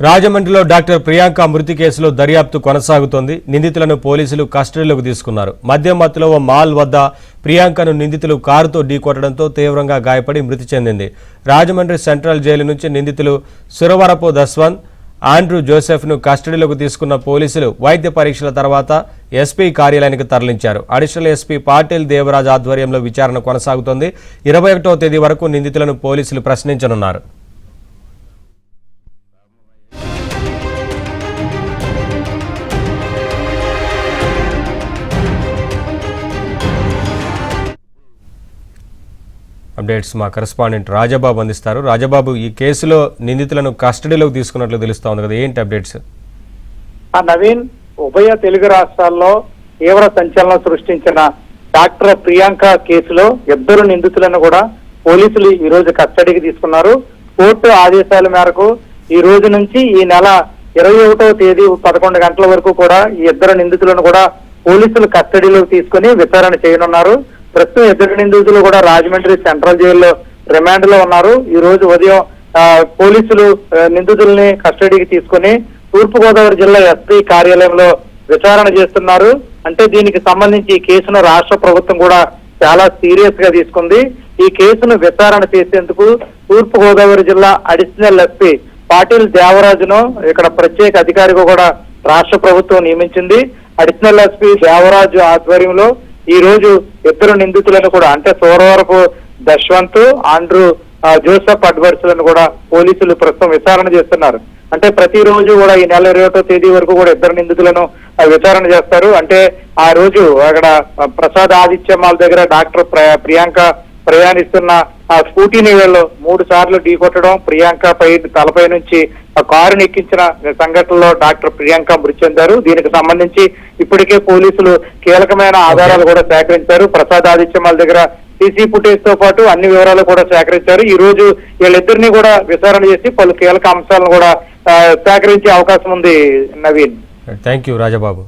రాజమండ్రిలో డాక్టర్ ప్రియాంక మృతి కేసులో దర్యాప్తు కొనసాగుతోంది. నిందితులను పోలీసులు కస్టడీలోకి తీసుకున్నారు. మద్యం మత్తులో ఓ మాల్ వద్ద ప్రియాంకను నిందితులు కారుతో ఢీకొట్టడంతో తీవ్రంగా గాయపడి మృతి చెందింది. రాజమండ్రి సెంట్రల్ జైలు నుంచి నిందితులు సురవరపు దస్వంత్, ఆండ్రూ జోసెఫ్ను కస్టడీలోకి తీసుకున్న పోలీసులు వైద్య పరీక్షల తర్వాత ఎస్పీ కార్యాలయానికి తరలించారు. అడిషనల్ ఎస్పీ పాటిల్ దేవరాజ్ ఆధ్వర్యంలో విచారణ కొనసాగుతోంది. 21వ తేదీ వరకు నిందితులను పోలీసులు ప్రశ్నించనున్నారు. అప్డేట్స్ మా కరెస్పాండెంట్ రాజబాబు అందిస్తారు. రాజబాబు, ఈ కేసులో నిందితులను కస్టడీలోకి తీసుకున్నట్లు తెలుస్తోంది కదా, ఏంటి అప్డేట్స్? నవీన్, ఉభయ తెలుగు రాష్ట్రాల్లో తీవ్ర సంచలనం సృష్టించిన డాక్టర్ ప్రియాంక కేసులో ఇద్దరు నిందితులను కూడా పోలీసులు ఈ రోజు కస్టడీకి తీసుకున్నారు. కోర్టు ఆదేశాల మేరకు ఈ రోజు నుంచి ఈ నెల 21వ తేదీ 11 గంటల వరకు కూడా ఈ ఇద్దరు నిందితులను కూడా పోలీసులు కస్టడీలోకి తీసుకుని విచారణ చేయనున్నారు. ప్రస్తుతం ఇద్దరు నిందితులు కూడా రాజమండ్రి సెంట్రల్ జైల్లో రిమాండ్ లో ఉన్నారు. ఈ రోజు ఉదయం పోలీసులు నిందితుల్ని కస్టడీకి తీసుకుని తూర్పుగోదావరి జిల్లా ఎస్పీ కార్యాలయంలో విచారణ చేస్తున్నారు. అంటే దీనికి సంబంధించి ఈ కేసును రాష్ట్ర ప్రభుత్వం కూడా చాలా సీరియస్ గా తీసుకుంది. ఈ కేసును విచారణ చేసేందుకు తూర్పుగోదావరి జిల్లా అడిషనల్ ఎస్పీ పాటిల్ దేవరాజును ఇక్కడ ప్రత్యేక అధికారిగా కూడా రాష్ట్ర ప్రభుత్వం నియమించింది. అడిషనల్ ఎస్పీ దేవరాజు ఆధ్వర్యంలో ఈ రోజు ఇద్దరు నిందితులను కూడా అంటే సోరవరపు దశ్వంత్, ఆండ్రూ జోసెఫ్ అడ్వర్స్లను కూడా పోలీసులు ప్రస్తుతం విచారణ చేస్తున్నారు. అంటే ప్రతిరోజు కూడా ఈ నెల 21వ తేదీ వరకు కూడా ఇద్దరు నిందితులను విచారణ చేస్తారు. అంటే ఆ రోజు అక్కడ ప్రసాద్ ఆదిత్య మాల్ దగ్గర డాక్టర్ ప్రియాంక ప్రయాణిస్తున్న ఆ స్కూటీని వీళ్ళు 3 సార్లు ఢీకొట్టడం, ప్రియాంక తలపై నుంచి ఆ కారుని ఎక్కించిన సంఘటనలో డాక్టర్ ప్రియాంక మృతి చెందారు. దీనికి సంబంధించి ఇప్పటికే పోలీసులు కీలకమైన ఆధారాలు కూడా సేకరించారు. ప్రసాద్ ఆదిత్యమాల దగ్గర సీసీ ఫుటేజ్ తో పాటు అన్ని వివరాలు కూడా సేకరించారు. ఈ రోజు వీళ్ళిద్దరిని కూడా విచారణ చేసి పలు కీలక అంశాలను కూడా సేకరించే అవకాశం ఉంది. Naveen, thank you Rajababu.